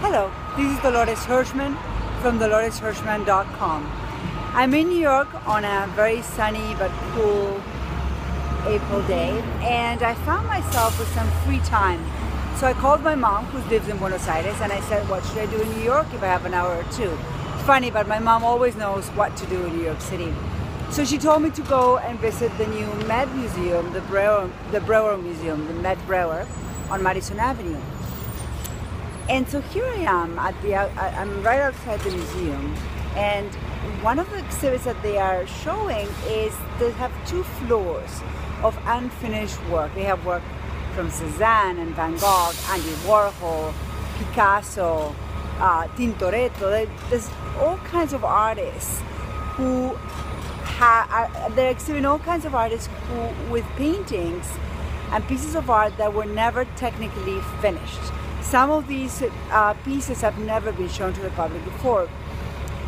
Hello, this is Dolores Hirschman from DoloresHirschman.com. I'm in New York on a very sunny but cool April day, and I found myself with some free time. So I called my mom, who lives in Buenos Aires, and I said, what should I do in New York if I have an hour or two? It's funny, but my mom always knows what to do in New York City. So she told me to go and visit the new Met Museum, the Breuer Museum, the Met Breuer on Madison Avenue. And so here I am, I'm right outside the museum, and one of the exhibits that they are showing is they have two floors of unfinished work. They have work from Cézanne and Van Gogh, Andy Warhol, Picasso, Tintoretto. There's all kinds of artists who they're exhibiting all kinds of artists who, with paintings and pieces of art that were never technically finished. Some of these pieces have never been shown to the public before.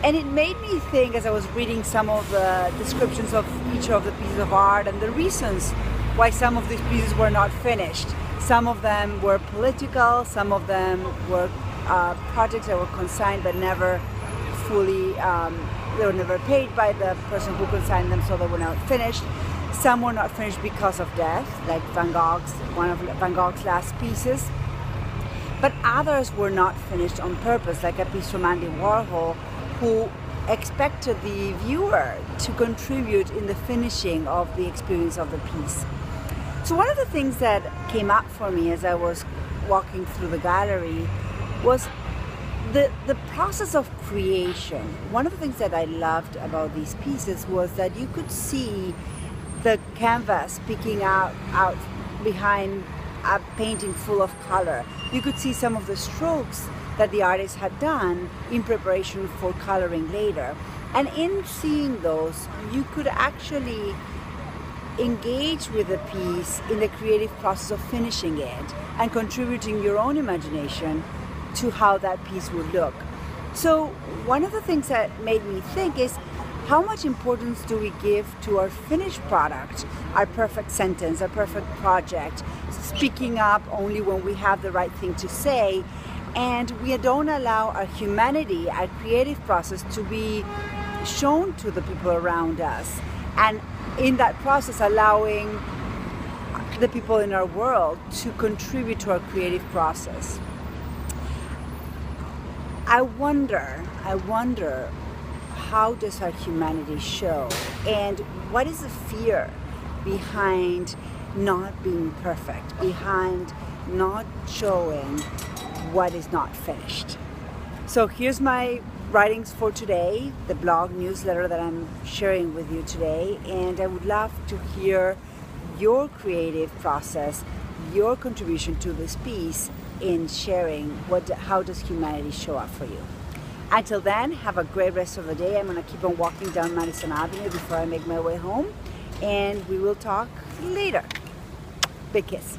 And it made me think, as I was reading some of the descriptions of each of the pieces of art and the reasons why some of these pieces were not finished. Some of them were political, some of them were projects that were consigned but never fully, they were never paid by the person who consigned them, so they were not finished. Some were not finished because of death, like one of Van Gogh's last pieces. But others were not finished on purpose, like a piece from Andy Warhol, who expected the viewer to contribute in the finishing of the experience of the piece. So one of the things that came up for me as I was walking through the gallery was the process of creation. One of the things that I loved about these pieces was that you could see the canvas peeking out behind a painting full of color. You could see some of the strokes that the artist had done in preparation for coloring later. And in seeing those, you could actually engage with the piece in the creative process of finishing it and contributing your own imagination to how that piece would look. So one of the things that made me think is, how much importance do we give to our finished product, our perfect sentence, our perfect project, speaking up only when we have the right thing to say, and we don't allow our humanity, our creative process to be shown to the people around us, and in that process allowing the people in our world to contribute to our creative process. I wonder, how does our humanity show, and what is the fear behind not being perfect, behind not showing what is not finished? So here's my writings for today, the blog newsletter that I'm sharing with you today, and I would love to hear your creative process, your contribution to this piece in sharing how does humanity show up for you. Until then, have a great rest of the day. I'm going to keep on walking down Madison Avenue before I make my way home, and we will talk later. Big kiss.